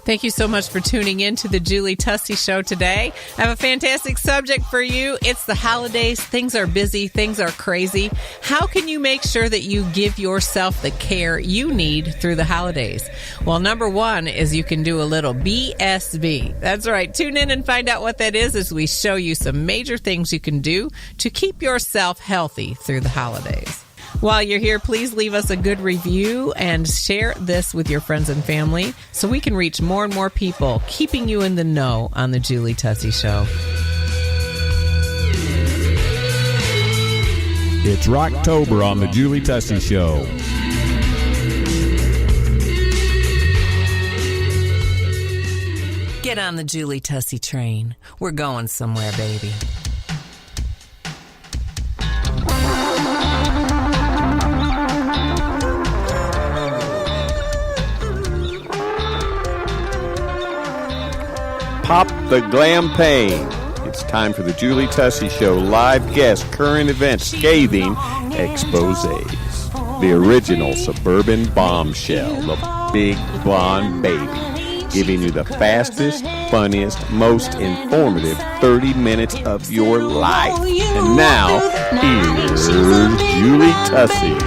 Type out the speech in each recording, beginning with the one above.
Thank you so much for tuning in to the Julie Tussey Show today. I have a fantastic subject for you. It's the holidays. Things are busy. Things are crazy. How can you make sure that you give yourself the care you need through the holidays? Well, number one is you can do a little BSB. That's right. Tune in and find out what that is as we show you some major things you can do to keep yourself healthy through the holidays. While you're here, please leave us a good review and share this with your friends and family so we can reach more and more people, keeping you in the know on the Julie Tussey Show. It's Rocktober on the Julie Tussey Show. Get on the Julie Tussey train. We're going somewhere, baby. Pop the glam pain. It's time for the Julie Tussey Show live guest current event scathing exposés. The original suburban bombshell, the big blonde baby, giving you the fastest, funniest, most informative 30 minutes of your life. And now, here's Julie Tussey.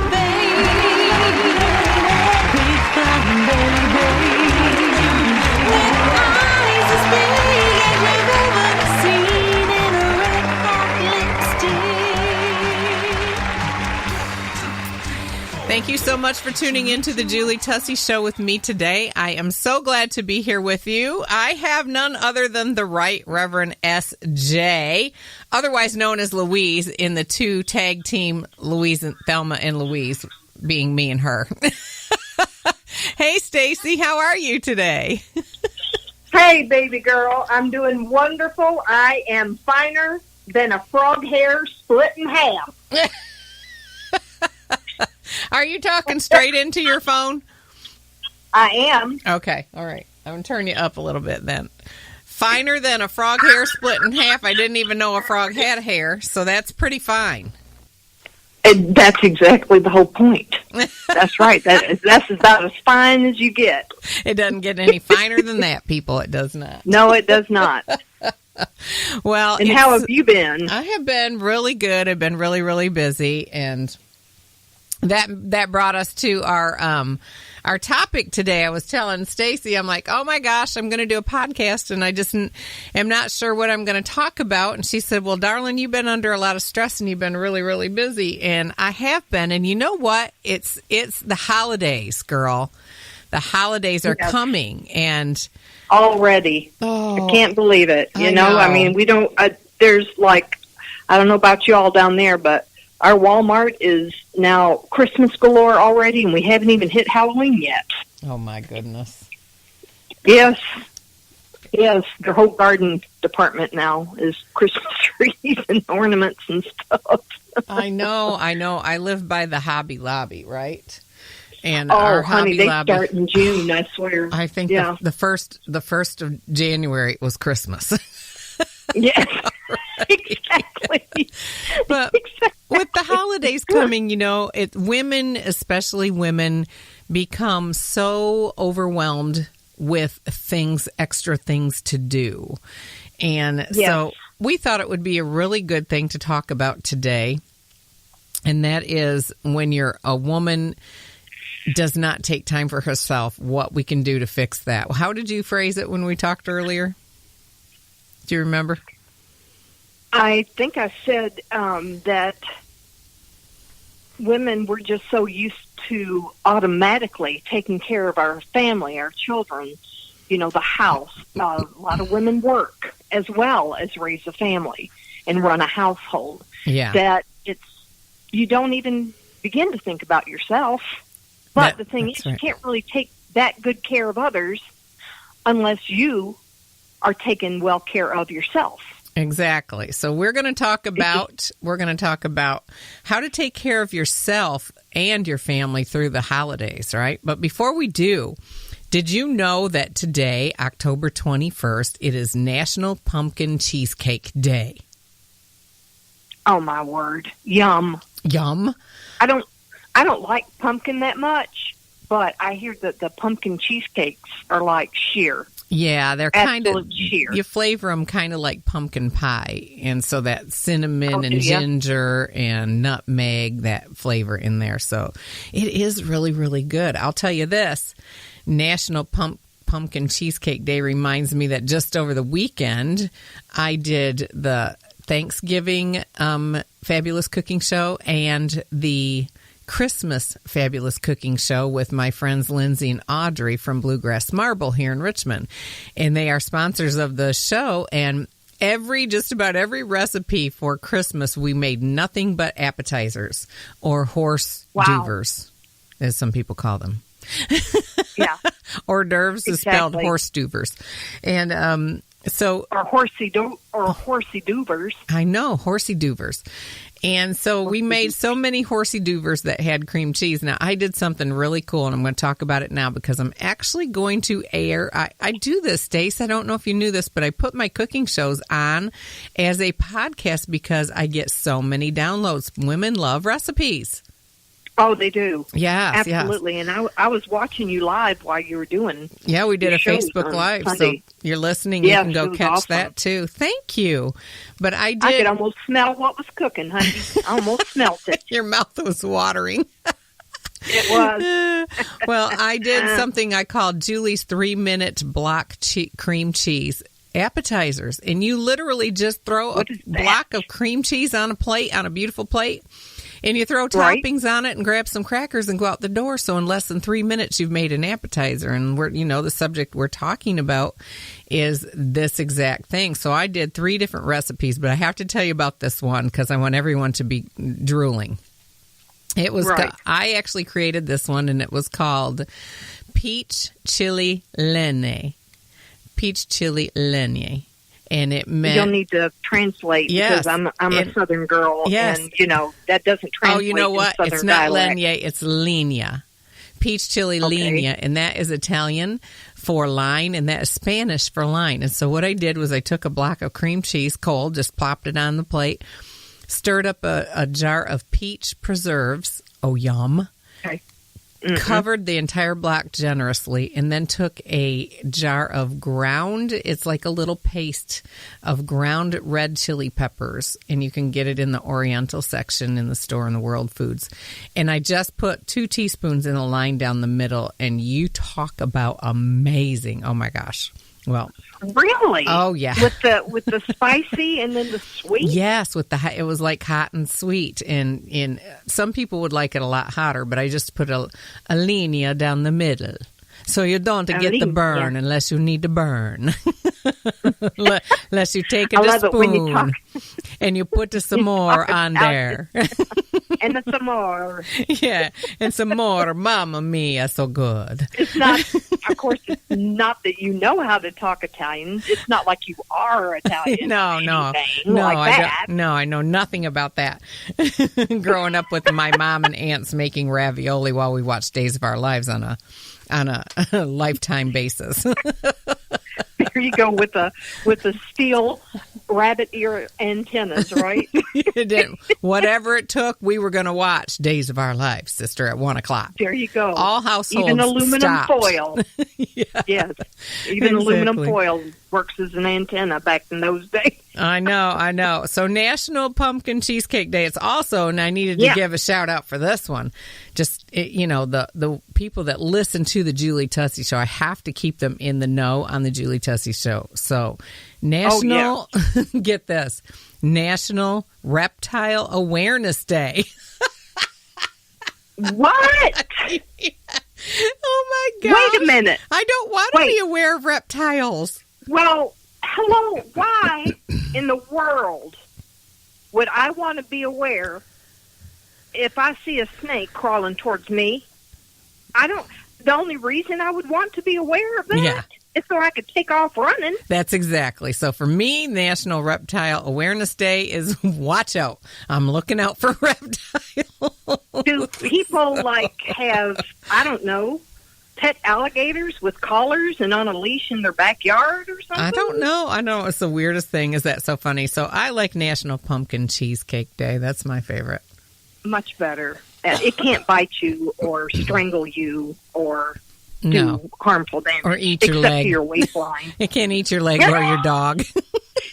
Thank you so much for tuning in to the Julie Tussey Show with me today. I am so glad to be here with you. I have none other than the Right Reverend S.J., otherwise known as Louise, in the two tag team, Louise and Thelma and Louise, being me and her. Hey, Stacy, how are you today? Hey, baby girl, I'm doing wonderful. I am finer than a frog hair split in half. Are you talking straight into your phone? I am. Okay, all right. I'm going to turn you up a little bit then. Finer than a frog hair split in half. I didn't even know a frog had hair, so that's pretty fine. And that's exactly the whole point. That's right. That's about as fine as you get. It doesn't get any finer than that, people. It does not. No, it does not. Well, and how have you been? I have been really good. I've been really, really busy, and that brought us to our topic today. I was telling Stacy, I'm like, oh my gosh, I'm going to do a podcast, and I just am not sure what I'm going to talk about. And she said, well, darling, you've been under a lot of stress, and you've been really, really busy. And I have been. And you know what? It's the holidays, girl. The holidays are coming, and already, I can't believe it. You know, I mean, we don't. There's like, I don't know about you all down there, but our Walmart is now Christmas galore already, and we haven't even hit Halloween yet. Oh, my goodness. Yes. The whole garden department now is Christmas trees and ornaments and stuff. I know. I live by the Hobby Lobby, right? And our honey, Hobby Lobby, start in June, I swear. I think the first of January was Christmas. Yes, right. Exactly. But with the holidays coming, you know, women, especially women, become so overwhelmed with extra things to do. And so we thought it would be a really good thing to talk about today. And that is when a woman does not take time for herself, what we can do to fix that. How did you phrase it when we talked earlier? Do you remember? I think I said that women were just so used to automatically taking care of our family, our children, you know, the house. A lot of women work as well as raise a family and run a household. Yeah. That you don't even begin to think about yourself. But the thing is, you can't really take that good care of others unless you are taking well care of yourself. Exactly. So we're going to talk about how to take care of yourself and your family through the holidays, right? But before we do, did you know that today, October 21st, it is National Pumpkin Cheesecake Day? Oh my word. Yum. Yum. I don't like pumpkin that much, but I hear that the pumpkin cheesecakes are like sheer. Yeah, they're kind of, sheer. You flavor them kind of like pumpkin pie. And so that cinnamon and ginger and nutmeg, that flavor in there. So it is really, really good. I'll tell you this, National Pumpkin Cheesecake Day reminds me that just over the weekend, I did the Thanksgiving Fabulous Cooking Show and the Christmas Fabulous Cooking Show with my friends Lindsay and Audrey from Bluegrass Marble here in Richmond. And they are sponsors of the show. And just about every recipe for Christmas, we made nothing but appetizers or hors d'oeuvres, as some people call them. Yeah. Hors d'oeuvres is spelled horse d'oeuvres. And so... Or horsey doovers. I know, horsey doovers. And so we made so many horsey doovers that had cream cheese. Now, I did something really cool, and I'm going to talk about it now because I'm actually going to air. I do this, Stace. I don't know if you knew this, but I put my cooking shows on as a podcast because I get so many downloads. Women love recipes. Oh, they do. Yes, absolutely. Yes. And I was watching you live while you were doing. Yeah, we did a Facebook Live. Sunday. So you're listening, you can go catch that too. Thank you. But I could almost smell what was cooking, honey. I almost smelt it. Your mouth was watering. It was. Well, I did something I called Julie's 3-minute block cream cheese appetizers. And you literally just throw a block of cream cheese on a plate, on a beautiful plate. And you throw toppings on it and grab some crackers and go out the door. So in less than 3 minutes, you've made an appetizer. And the subject we're talking about is this exact thing. So I did 3 different recipes, but I have to tell you about this one because I want everyone to be drooling. It was I actually created this one, and it was called peach chili leñe. Peach chili leñe. And it meant... You'll need to translate because I'm a Southern girl, and, that doesn't translate. Oh, you know what? It's not leñe, it's linea. Peach chili linea, and that is Italian for line, and that is Spanish for line. And so what I did was I took a block of cream cheese, cold, just plopped it on the plate, stirred up a jar of peach preserves. Oh, yum. Okay. Covered the entire block generously, and then took a jar of it's like a little paste of ground red chili peppers, and you can get it in the Oriental section in the store in the World Foods. And I just put 2 teaspoons in a line down the middle, and you talk about amazing. Oh my gosh. Well, really? Oh yeah. With the spicy and then the sweet? Yes, it was like hot and sweet, and some people would like it a lot hotter, but I just put a linea down the middle. So you don't get the burn unless you need to burn. Unless you take a spoon and you put some more on there. And some more. Yeah, and some more. Mamma mia, so good. It's not, of course, it's not that you know how to talk Italian. It's not like you are Italian. No, I know nothing about that. Growing up with my mom and aunts making ravioli while we watched Days of Our Lives on a lifetime basis. Here you go with the steel rabbit ear antennas, right? Whatever it took, we were going to watch Days of Our Lives, sister, at 1:00. There you go. All households even aluminum stopped. Foil. Yes, even aluminum foil works as an antenna back in those days. I know. So National Pumpkin Cheesecake Day. It's also, and I needed to give a shout out for this one. Just the people that listen to the Julie Tussey Show, I have to keep them in the know on the Julie Tussey Show. So National, get this, National Reptile Awareness Day. What? Yeah. Oh my God! Wait a minute. I don't want to be aware of reptiles. Well, hello. Why in the world would I want to be aware if I see a snake crawling towards me? The only reason I would want to be aware of that is so I could take off running. That's exactly. So for me, National Reptile Awareness Day is watch out. I'm looking out for reptiles. Do people have, I don't know, pet alligators with collars and on a leash in their backyard or something? I don't know. I know it's the weirdest thing. Is that so funny? So I like National Pumpkin Cheesecake Day. That's my favorite. Much better. It can't bite you or strangle you or do harmful damage. Or eat your leg. Except to your waistline. It can't eat your leg or your dog.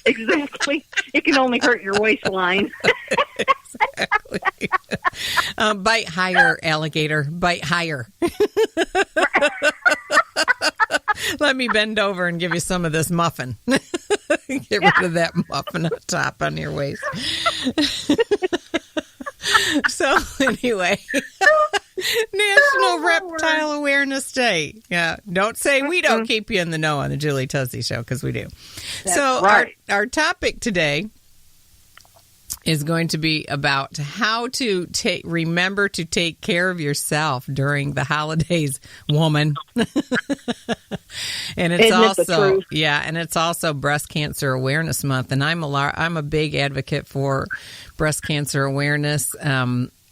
Exactly. It can only hurt your waistline. Exactly. Bite higher, alligator. Bite higher. Let me bend over and give you some of this muffin. Get rid of that muffin on top on your waist. So anyway, National Reptile Awareness Day. Yeah, don't say we don't keep you in the know on the Julie Tussey Show, because we do. That's so right. our topic today is going to be about how to remember to take care of yourself during the holidays, woman. And it's and it's also Breast Cancer Awareness Month, and I'm a big advocate for breast cancer awareness.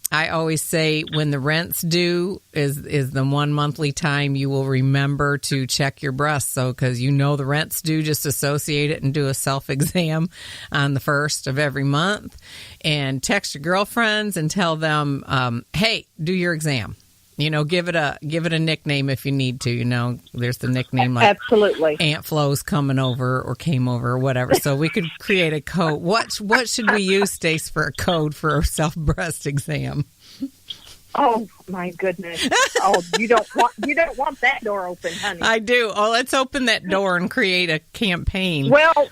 I always say when the rent's due is the one monthly time you will remember to check your breasts. So, because the rent's due, just associate it and do a self-exam on the 1st of every month, and text your girlfriends and tell them, hey, do your exam. Give it a nickname if you need to. There's the nickname like absolutely Aunt Flo's coming over or came over or whatever. So we could create a code. What should we use, Stace, for a code for a self-breast exam? Oh my goodness! Oh, you don't want that door open, honey. I do. Oh, let's open that door and create a campaign. Well,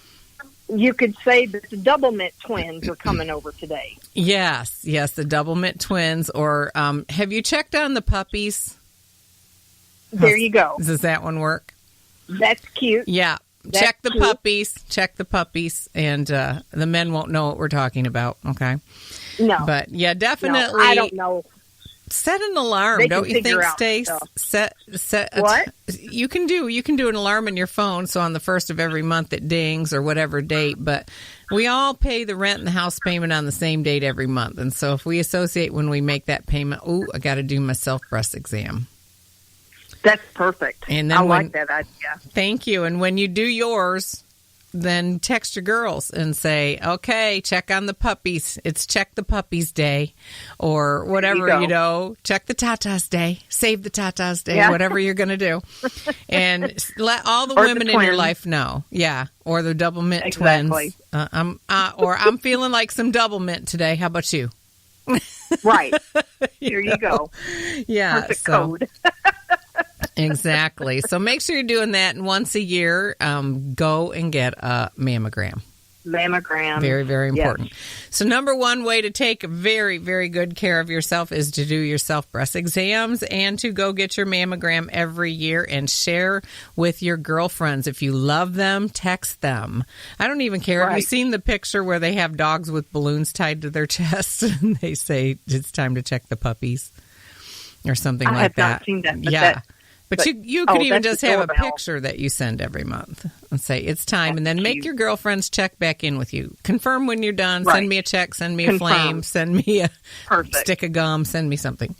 you could say that the Double Mint twins are coming over today. Yes, the Double Mint twins. Or have you checked on the puppies? There you go. Does that one work? That's cute. Yeah. Check the puppies, and the men won't know what we're talking about, okay? No. But, yeah, definitely. No, I don't know. Set an alarm, don't you think, Stace? Set what? You can do an alarm in your phone, so on the 1st of every month it dings or whatever date, but we all pay the rent and the house payment on the same date every month. And so if we associate when we make that payment, I got to do my self-breast exam. That's perfect. And then I like that idea. Thank you. And when you do yours, then text your girls and say, okay, check on the puppies. It's check the puppies day, or whatever, check the tatas day, save the tatas day, whatever you're going to do. And let all the women in your life know. Yeah. Or the Double Mint twins. I'm feeling like some Double Mint today. How about you? Right. Here you go. Yeah. Perfect code. Exactly. So make sure you're doing that. And once a year, go and get a mammogram. Very, very important. Yes. So number one way to take very, very good care of yourself is to do your self-breast exams and to go get your mammogram every year and share with your girlfriends. If you love them, text them. I don't even care. Right. Have you seen the picture where they have dogs with balloons tied to their chests and they say it's time to check the puppies or something like that? I have not seen that. But you could even just have a picture that you send every month and say, it's time. And then make your girlfriends check back in with you. Confirm when you're done. Right. Send me a check. Send me a flame. Send me a stick of gum. Send me something.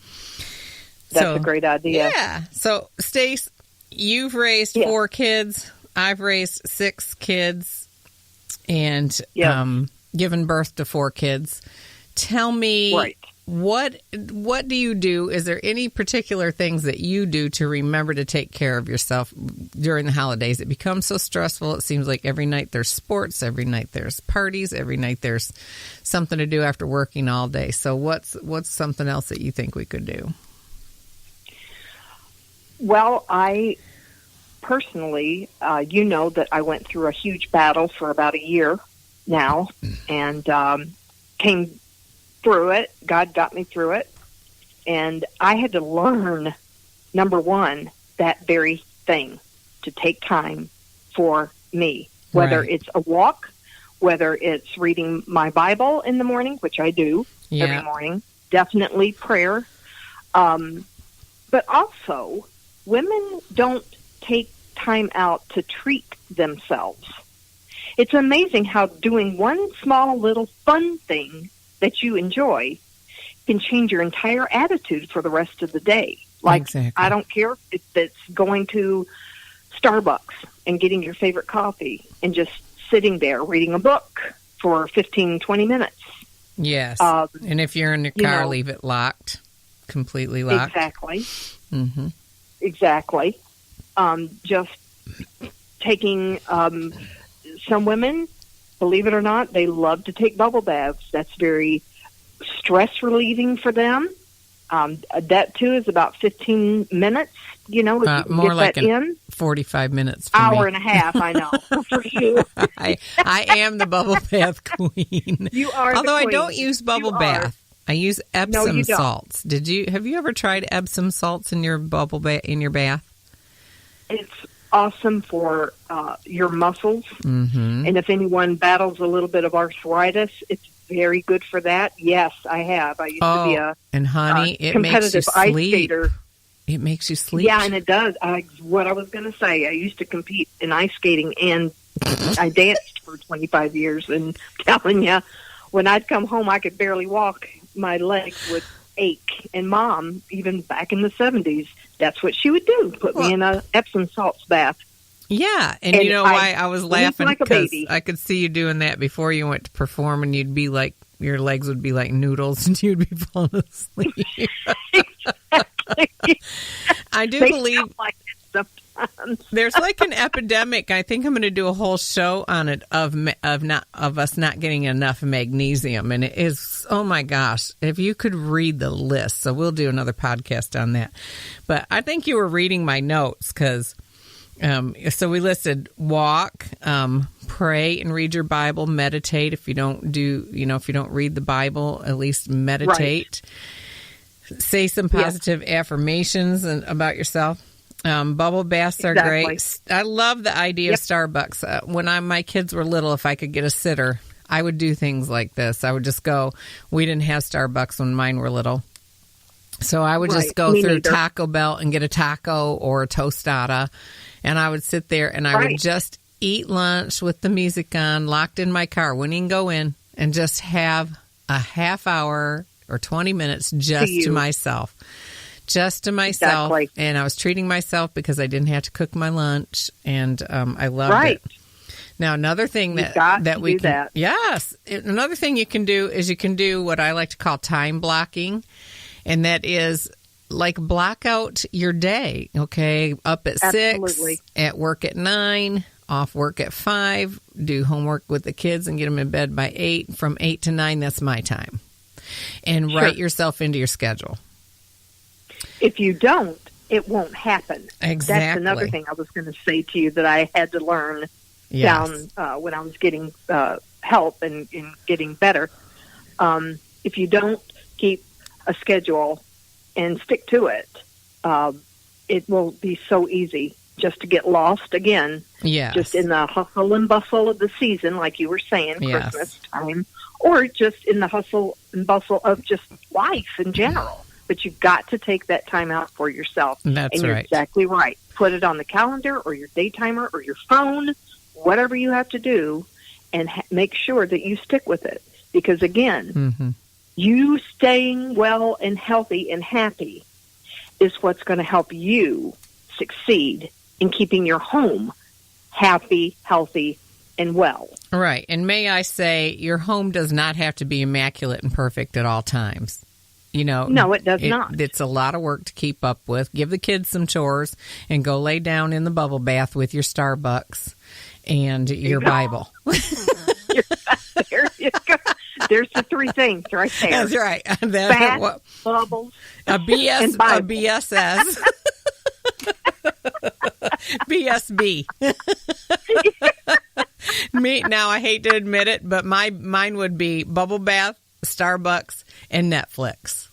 That's a great idea. Yeah. So, Stace, you've raised 4 kids. I've raised 6 kids and given birth to 4 kids. Tell me... Right. What do you do? Is there any particular things that you do to remember to take care of yourself during the holidays? It becomes so stressful. It seems like every night there's sports, every night there's parties, every night there's something to do after working all day. So what's something else that you think we could do? Well, I personally, that I went through a huge battle for about a year now and came through it. God got me through it. And I had to learn, number one, that very thing, to take time for me, whether it's a walk, whether it's reading my Bible in the morning, which I do every morning, definitely prayer. But also, women don't take time out to treat themselves. It's amazing how doing one small little fun thing that you enjoy can change your entire attitude for the rest of the day. Like, exactly. I don't care if it's going to Starbucks and getting your favorite coffee and just sitting there reading a book for 15, 20 minutes. Yes. And if you're in your car, leave it locked. completely locked. Exactly. Mm-hmm. Exactly. Just taking, some women, believe it or not, they love to take bubble baths. That's very stress relieving for them. That too is about 15 minutes, if you more get like that in. 45 minutes for Hour me. and a half, I know, for sure. I am the bubble bath queen. You are. Although the queen. I don't use bubble You bath. I use Epsom you don't. salts. Have you ever tried Epsom salts in your in your bath? It's awesome for your muscles. Mm-hmm. And if anyone battles a little bit of arthritis, it's very good for that. Yes, I have. I used to be a and honey, it competitive makes you ice sleep. skater. It makes you sleep. Yeah, and it does. What I was going to say, I used to compete in ice skating, and I danced for 25 years. And I'm telling you, when I'd come home, I could barely walk. My legs would ache. And Mom, even back in the 70s, that's what she would do, put me in a Epsom salts bath. Yeah, and you know why I was laughing? Like a because baby. I could see you doing that before you went to perform, and you'd be like, your legs would be like noodles, and you'd be falling asleep. I do believe like it sometimes. There's like an epidemic. I think I'm going to do a whole show on it of us not getting enough magnesium, and it is, oh my gosh, if you could read the list. So we'll do another podcast on that. But I think you were reading my notes because. So we listed walk, pray and read your Bible, meditate. If you don't read the Bible, at least meditate. Right. Say some positive affirmations about yourself. Bubble baths are great. I love the idea of Starbucks. When my kids were little, if I could get a sitter, I would do things like this. I would just go. We didn't have Starbucks when mine were little. So I would just go through Taco Bell and get a taco or a tostada. And I would sit there and I would just eat lunch with the music on, locked in my car. Wouldn't even go in, and just have a half hour or 20 minutes just to myself. Just to myself. Exactly. And I was treating myself because I didn't have to cook my lunch. And I loved it. Now, another thing that we can... Yes. Another thing you can do is you can do what I like to call time blocking. And that is... like block out your day, okay? Up at 6, at work at 9, off work at 5, do homework with the kids and get them in bed by 8. From 8 to 9, that's my time. And write yourself into your schedule. If you don't, it won't happen. Exactly. That's another thing I was going to say to you that I had to learn down when I was getting help and getting better. If you don't keep a schedule and stick to it, it will be so easy just to get lost again. Yes. Just in the hustle and bustle of the season, like you were saying, Christmas time, or just in the hustle and bustle of just life in general. But you've got to take that time out for yourself. That's You're exactly right. Put it on the calendar or your day timer or your phone, whatever you have to do, and make sure that you stick with it. Because, again, you staying well and healthy and happy is what's going to help you succeed in keeping your home happy, healthy, and well. Right. And may I say, your home does not have to be immaculate and perfect at all times. No, it does not. It's a lot of work to keep up with. Give the kids some chores and go lay down in the bubble bath with your Starbucks and your Bible. There you go. There's the 3 things right there. That's right. Fat, bubbles, a BSS. BSB. Now, I hate to admit it, but mine would be bubble bath, Starbucks, and Netflix.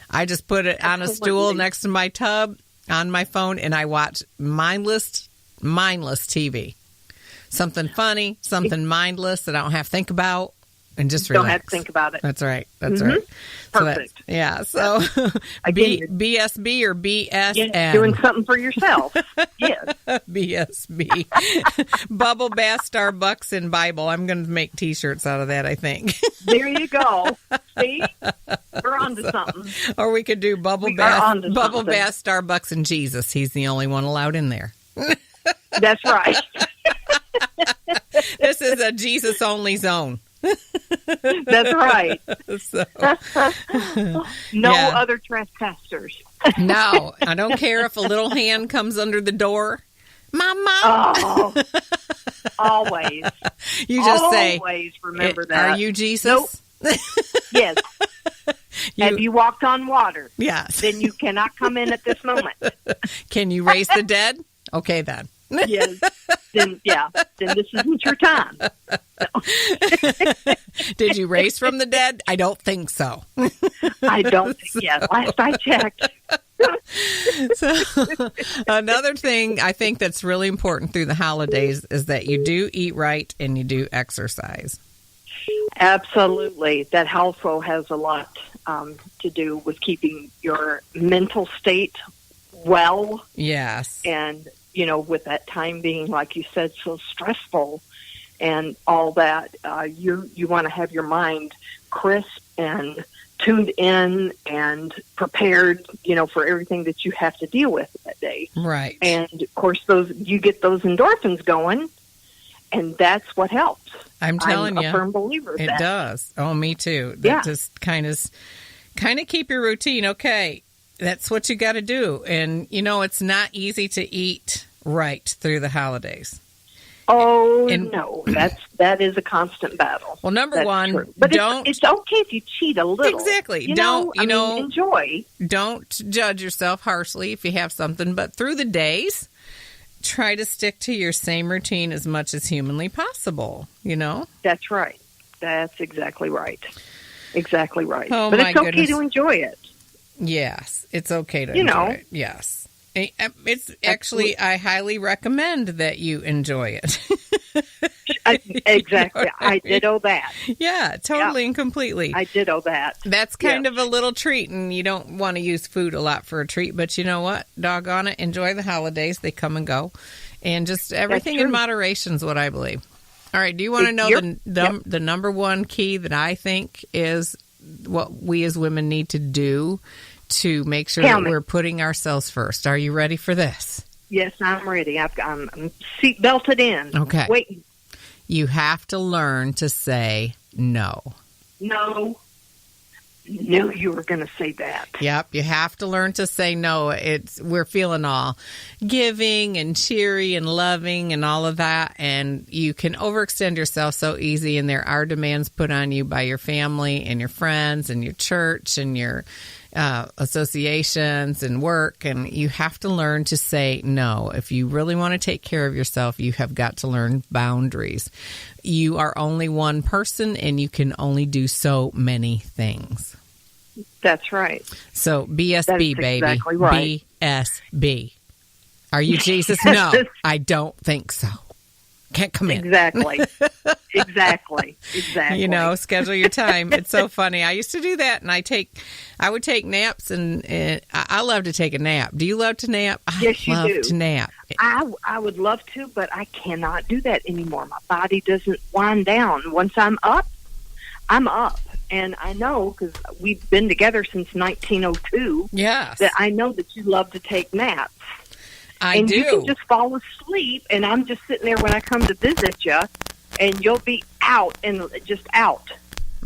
I just put it on a stool next to my tub on my phone, and I watch mindless TV. Something funny, something mindless that I don't have to think about. And just relax. Don't have to think about it. That's right. That's right. Perfect. So BSB or BSN. Yeah, doing something for yourself. Yes. BSB. Bubble bath, Starbucks, and Bible. I'm going to make T-shirts out of that, I think. There you go. See? We're on to something. Or we could do bubble bath, Starbucks, and Jesus. He's the only one allowed in there. That's right. This is a Jesus-only zone. That's right. So, no yeah. other trespassers. No, I don't care if a little hand comes under the door. Mama. Oh, always. You just say, always remember that. Are you Jesus? Nope. Yes. Have you walked on water? Yes. Then you cannot come in at this moment. Can you raise the dead? Okay, then. Yes. Then this isn't your time. Did you raise from the dead? I don't think so. I don't think, last I checked. So, another thing I think that's really important through the holidays is that you do eat right and you do exercise. Absolutely. That also has a lot to do with keeping your mental state well. Yes. And, with that time being, like you said, so stressful and all that, you want to have your mind crisp and tuned in and prepared, for everything that you have to deal with that day. Right. And, of course, you get those endorphins going, and that's what helps. I'm telling you. I'm a firm believer of it that. It does. Oh, me too. That just kind of keep your routine. Okay, that's what you got to do. And, it's not easy to eat right through the holidays. Oh, no. That is a constant battle. Well, number one, true. But it's okay if you cheat a little. Exactly. Enjoy. Don't judge yourself harshly if you have something. But through the days, try to stick to your same routine as much as humanly possible, That's right. That's exactly right. Exactly right. Oh, but my it's okay goodness. to enjoy it. Yes, it's okay to enjoy it. Yes. It's actually, I highly recommend that you enjoy it. Exactly. I ditto that. Yeah, totally and completely. I ditto that. That's kind of a little treat, and you don't want to use food a lot for a treat, but you know what? Doggone it. Enjoy the holidays. They come and go. And just everything in moderation is what I believe. All right, do you want to know the number one key that I think is what we as women need to do to make sure that we're putting ourselves first? Are you ready for this? Yes, I'm ready. I'm seat belted in. Okay. Waiting. You have to learn to say no. No. Knew you were going to say that. Yep, you have to learn to say no. We're feeling all giving and cheery and loving and all of that, and you can overextend yourself so easy, and there are demands put on you by your family and your friends and your church and your associations and work, and you have to learn to say no. If you really want to take care of yourself, you have got to learn boundaries. You are only one person, and you can only do so many things. That's right. So BSB, That's baby. Exactly right. BSB. Are you Jesus? No, I don't think so. Can't come in. Exactly. Exactly. Schedule your time. It's so funny. I used to do that, and I would take naps, and I love to take a nap. Do you love to nap? Yes, you do. I love to nap. I would love to, but I cannot do that anymore. My body doesn't wind down. Once I'm up, I'm up. And I know, because we've been together since 1902, yes, that I know that you love to take naps. I do. You can just fall asleep, and I'm just sitting there when I come to visit you, and you'll be out and just out,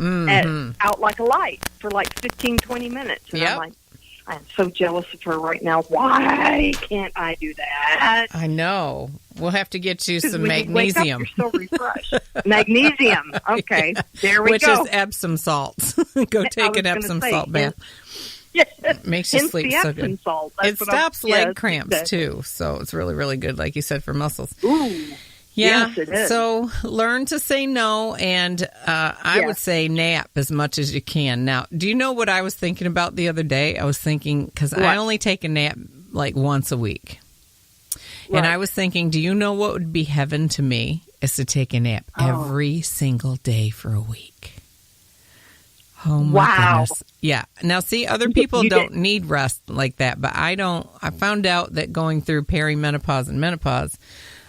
out like a light for like 15, 20 minutes. And I'm like, I'm so jealous of her right now. Why can't I do that? I know. We'll have to get you some magnesium. Wake up, you're so refreshed. Magnesium. Okay, there we go. Which is Epsom salts. Go take an Epsom salt bath. It makes you sleep so good. Salt. It stops leg cramps, too. So it's really, really good, like you said, for muscles. Ooh. Yeah. Yes, it is. So learn to say no, and I would say nap as much as you can. Now, do you know what I was thinking about the other day? I was thinking, because I only take a nap like once a week. Right. And I was thinking, do you know what would be heaven to me is to take a nap every single day for a week. Oh, my goodness. Yeah. Now, see, other people don't need rest like that, but I don't. I found out that going through perimenopause and menopause,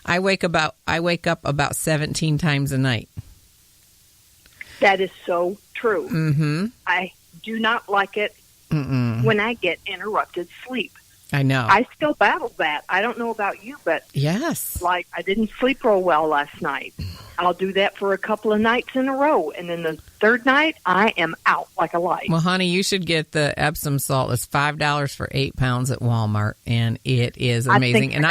I wake up about 17 times a night. That is so true. Mm-hmm. I do not like it when I get interrupted sleep. I know. I still battle that. I don't know about you, but yes, like I didn't sleep real well last night. I'll do that for a couple of nights in a row. And then the third night, I am out like a light. Well, honey, you should get the Epsom salt. It's $5 for 8 pounds at Walmart, and it is amazing.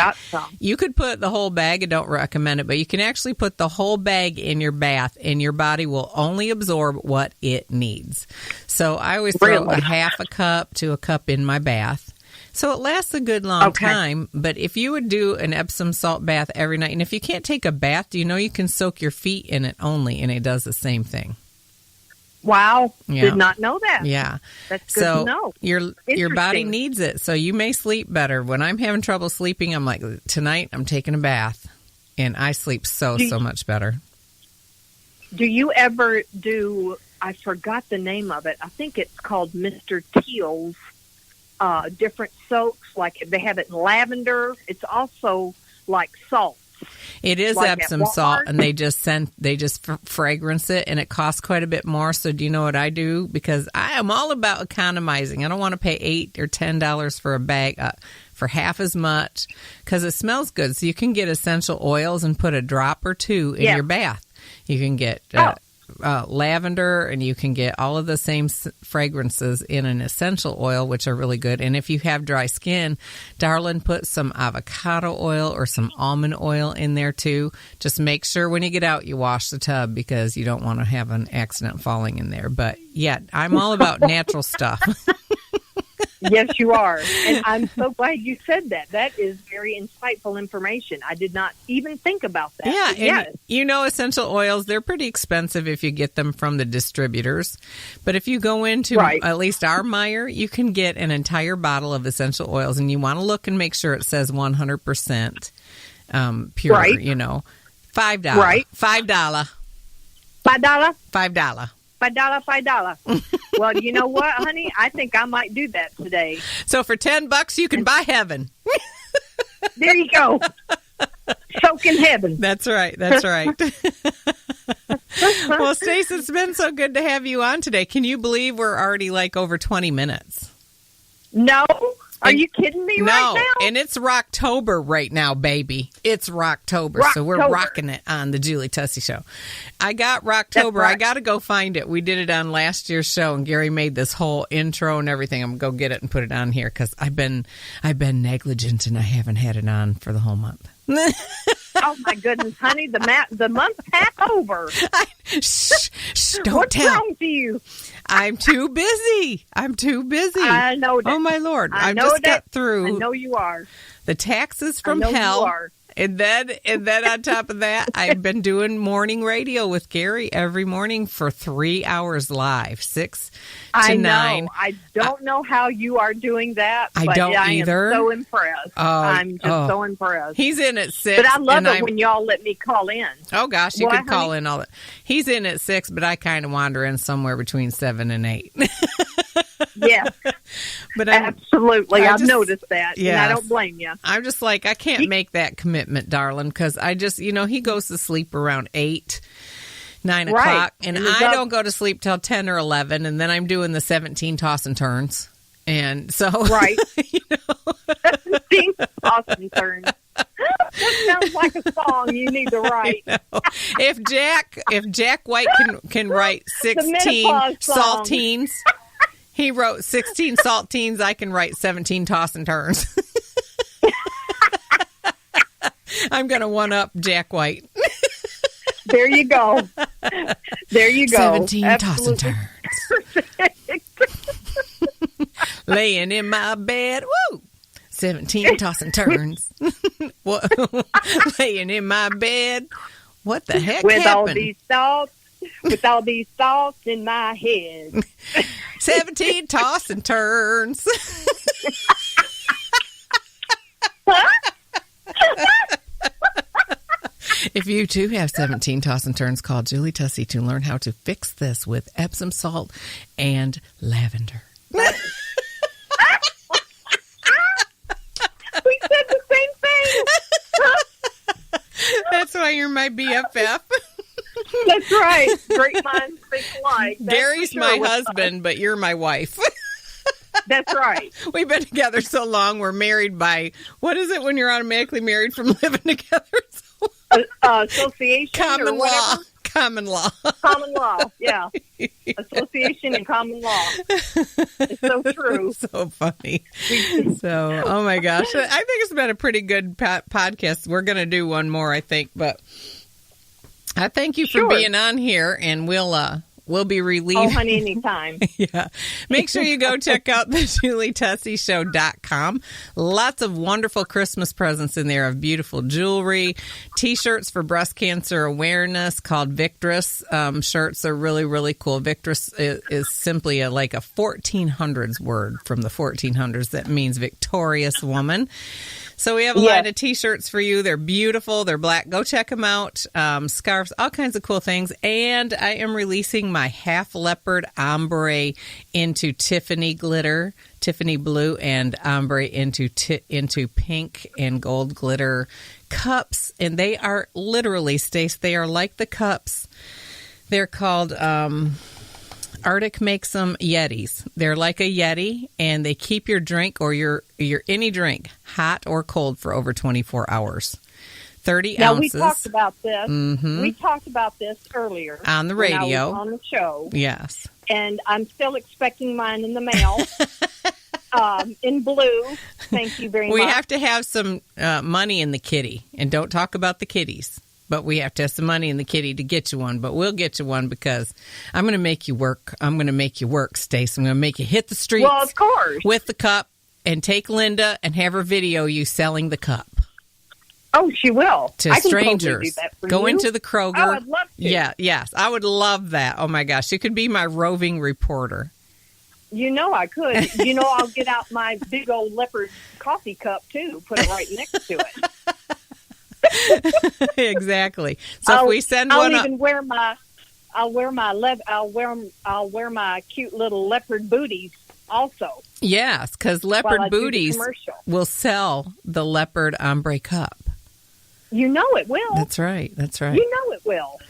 You could put the whole bag. I don't recommend it, but you can actually put the whole bag in your bath, and your body will only absorb what it needs. So I always throw a half a cup to a cup in my bath. So it lasts a good long time, but if you would do an Epsom salt bath every night, and if you can't take a bath, do you know you can soak your feet in it only, and it does the same thing? Wow. Yeah. Did not know that. Yeah. That's good to know. Your body needs it, so you may sleep better. When I'm having trouble sleeping, I'm like, tonight I'm taking a bath, and I sleep so much better. Do you ever do, I forgot the name of it, I think it's called Mr. Teal's, different soaps, like they have it in lavender. It's also like salt. It is like Epsom salt, and they just fragrance it, and it costs quite a bit more. So do you know what I do? Because I am all about economizing. I don't want to pay $8 or $10 for a bag for half as much because it smells good. So you can get essential oils and put a drop or two in your bath. You can get lavender, and you can get all of the same fragrances in an essential oil, which are really good. And if you have dry skin, darling, put some avocado oil or some almond oil in there too. Just make sure when you get out you wash the tub, because you don't want to have an accident falling in there. But yeah, I'm all about natural stuff. Yes, you are. And I'm so glad you said that. That is very insightful information. I did not even think about that. Yeah, and you know, essential oils, they're pretty expensive if you get them from the distributors. But if you go into at least our Meijer, you can get an entire bottle of essential oils, and you want to look and make sure it says 100% pure, you know. $5. Right. $5. $5? $5. $5. Well, you know what, honey? I think I might do that today. So for $10, you can buy heaven. There you go. Soak in heaven. That's right. That's right. Well, Stace, it's been so good to have you on today. Can you believe we're already like over 20 minutes? No. Are you kidding me right now? And it's Rocktober right now, baby. It's Rocktober, so we're rocking it on the Julie Tussey Show. I got Rocktober. Right. I got to go find it. We did it on last year's show, and Gary made this whole intro and everything. I'm going to go get it and put it on here because I've been negligent and I haven't had it on for the whole month. Oh, my goodness, honey. The month's half over. Don't What's tell. wrong with you? I'm too busy. I know that. Oh, my Lord. I just got through. I know you are. The taxes from hell. You are. And then on top of that, I've been doing morning radio with Gary every morning for 3 hours live, 6 to 9. I don't know how you are doing that. I don't either. I am so impressed. I'm just so impressed. He's in at 6. But I love it when y'all let me call in. Oh, gosh, you could call in all that. He's in at 6, but I kind of wander in somewhere between 7 and 8. Yes, but absolutely. I've noticed that, yes. And I don't blame you. I'm just like, I can't make that commitment, darling, because I just, he goes to sleep around 8, 9 o'clock, and I don't go to sleep till 10 or 11, and then I'm doing the 17 toss and turns, and so 17 toss and turns. That sounds like a song you need to write. If Jack White can write 16 saltines. He wrote 16 saltines. I can write 17 toss and turns. I'm going to one-up Jack White. There you go. 17 toss and turns. Laying in my bed. Woo! 17 toss and turns. Laying in my bed. What the heck happened? With all these thoughts in my head. 17 toss and turns. If you too have 17 toss and turns, call Julie Tussey to learn how to fix this with Epsom salt and lavender. We said the same thing. That's why you're my BFF. That's right. Great minds think alike. Gary's my husband, but you're my wife. That's right. We've been together so long. We're married by, what is it when you're automatically married from living together? association Common or whatever. law. Common law. Common law, yeah. Association and common law. It's so true. So funny. So, oh my gosh. I think it's been a pretty good podcast. We're going to do one more, I think, but I thank you for being on here, and we'll be relieved. Oh, honey, anytime. Yeah. Make sure you go check out thejulietusseyshow.com. Lots of wonderful Christmas presents in there of beautiful jewelry, T-shirts for breast cancer awareness called Victress. Shirts are really, really cool. Victress is simply like a 1400s word from the 1400s that means victorious woman. So we have a lot of T-shirts for you. They're beautiful. They're black. Go check them out. Scarves, all kinds of cool things. And I am releasing my half leopard ombre into Tiffany glitter, Tiffany blue, and ombre into pink and gold glitter cups. And they are literally, Stace, they are like the cups. They're called... Arctic makes them Yetis. They're like a Yeti, and they keep your drink or your any drink hot or cold for over 24 hours. 30 ounces. Now, we talked about this. Mm-hmm. We talked about this earlier. On the radio. When I was on the show. Yes. And I'm still expecting mine in the mail. In blue. Thank you very much. We have to have some money in the kitty, and don't talk about the kitties. But we have to have some money in the kitty to get you one. But we'll get you one because I'm going to make you work. I'm going to make you work, Stace. I'm going to make you hit the streets of course. With the cup and take Linda and have her video you selling the cup. Oh, she will. To I can strangers. Totally do that for Go you. into the Kroger. Oh, I'd love to. Yeah, yes. I would love that. Oh, my gosh. You could be my roving reporter. You know I could. You know I'll get out my big old leopard coffee cup, too. Put it right next to it. Exactly. So if we send one up, I'll wear my cute little leopard booties also. Yes, because leopard booties will sell the leopard ombre cup. You know it will. That's right. That's right. You know it will.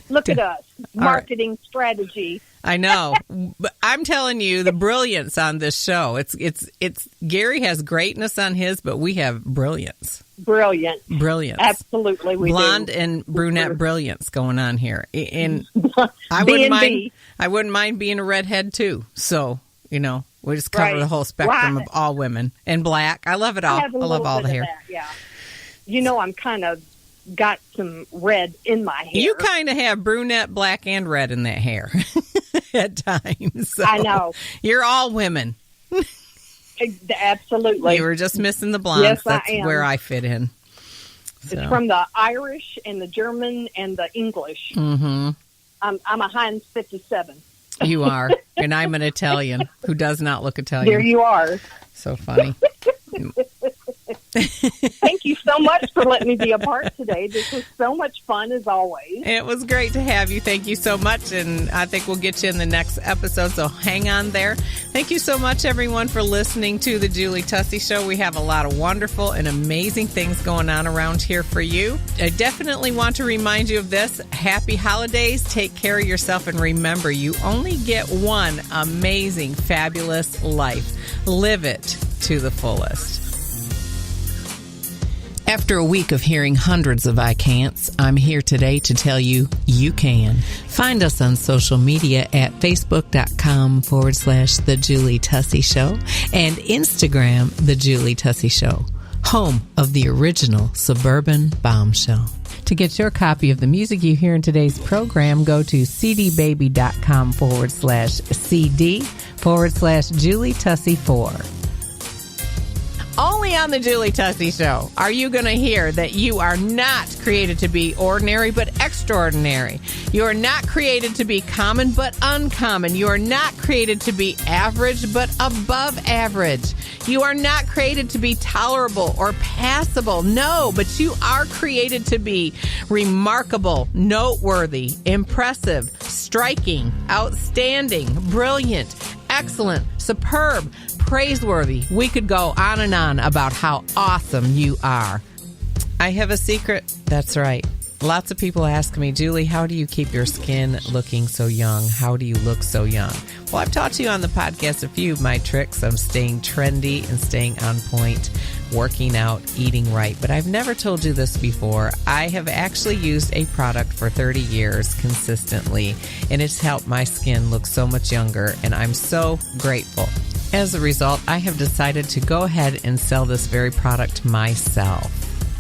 Look at us. Marketing strategy. I know. But I'm telling you the brilliance on this show. It's Gary has greatness on his, but we have brilliance. Brilliance. Absolutely, we Blonde do. and brunette brilliance going on here. And I wouldn't mind being a redhead too. So, we just cover the whole spectrum of all women. And black. I love it all. I love all the hair. Yeah. I'm kind of got some red in my hair. You kind of have brunette, black, and red in that hair at times. So I know. You're all women. Absolutely. You were just missing the blondes. Yes, That's I am. where I fit in. So. It's from the Irish and the German and the English. Mm-hmm. I'm a Heinz 57. You are. And I'm an Italian who does not look Italian. There you are. So funny. Thank you so much for letting me be a part today. This was so much fun, as always. It was great to have you. Thank you so much. And I think we'll get you in the next episode, so hang on there. Thank you so much, everyone, for listening to The Julie Tussey Show. We have a lot of wonderful and amazing things going on around here for you. I definitely want to remind you of this. Happy holidays. Take care of yourself. And remember, you only get one amazing, fabulous life. Live it to the fullest. After a week of hearing hundreds of I can'ts, I'm here today to tell you you can. Find us on social media at facebook.com/The Julie Tussey Show and Instagram, The Julie Tussey Show, home of the original Suburban Bombshell. To get your copy of the music you hear in today's program, go to cdbaby.com/CD/Julie Tussey 4. Only on the Julie Tussey Show are you going to hear that you are not created to be ordinary but extraordinary. You are not created to be common but uncommon. You are not created to be average but above average. You are not created to be tolerable or passable. No, but you are created to be remarkable, noteworthy, impressive, striking, outstanding, brilliant, excellent, superb, praiseworthy. We could go on and on about how awesome you are. I have a secret. That's right. Lots of people ask me, Julie, how do you keep your skin looking so young? How do you look so young? Well, I've taught you on the podcast a few of my tricks of staying trendy and staying on point, working out, eating right. But I've never told you this before. I have actually used a product for 30 years consistently, and it's helped my skin look so much younger, and I'm so grateful. As a result, I have decided to go ahead and sell this very product myself.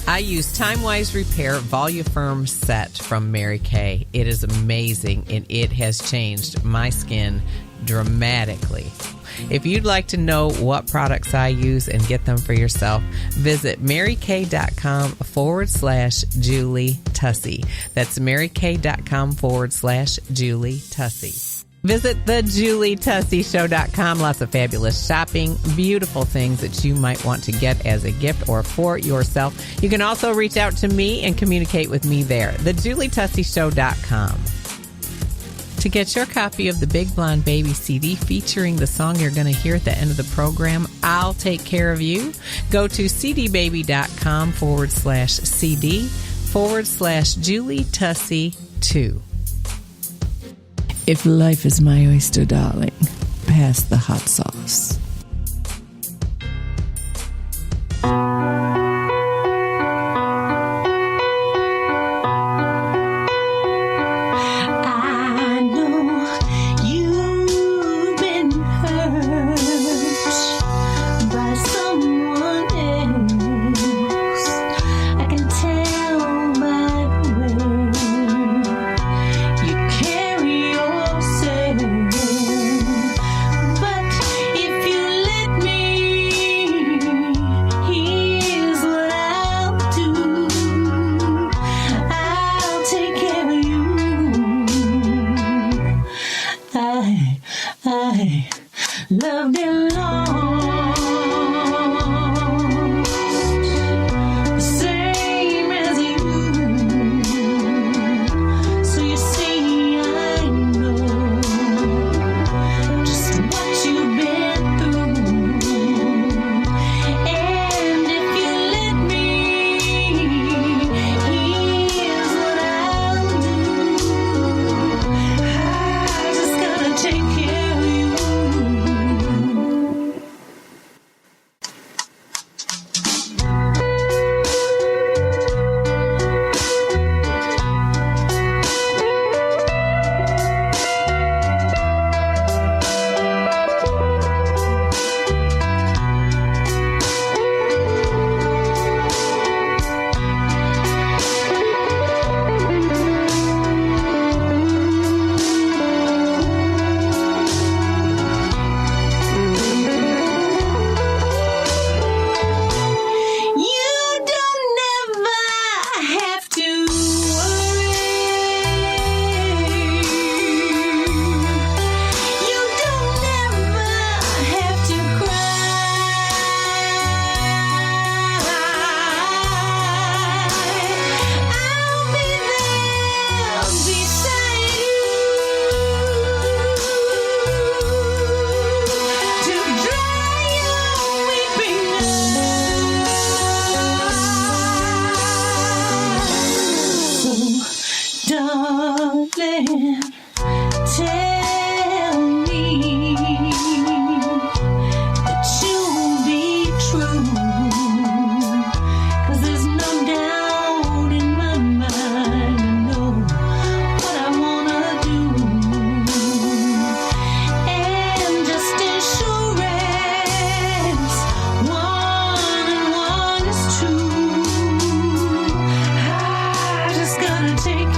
I use Time Wise Repair Volufirm Set from Mary Kay. It is amazing, and it has changed my skin dramatically. If you'd like to know what products I use and get them for yourself, visit marykay.com/Julie Tussey. That's marykay.com/Julie Tussey. Visit thejulietusseyshow.com. Lots of fabulous shopping, beautiful things that you might want to get as a gift or for yourself. You can also reach out to me and communicate with me there. thejulietusseyshow.com. To get your copy of the Big Blonde Baby CD featuring the song you're going to hear at the end of the program, I'll Take Care of You, go to cdbaby.com/CD/Julie Tussey 2. If life is my oyster, darling, pass the hot sauce. I know you've been hurt by someone else. I can tell by the way you carry yourself. But if you let me, here's what I'll do. I'll take care of you. I loved and lost, the same as you. So you see, I know just what you've been through. And if you let me, here's what I'll do. I just gotta take care of you. You don't never have to worry. You don't never have to cry. I'll be there beside you to dry your weeping eyes. So, darling, tell me that you'll be true. 'Cause there's no doubt in my mind. I know what I wanna do. And just insurance, 1 and 1 is 2. I just gotta take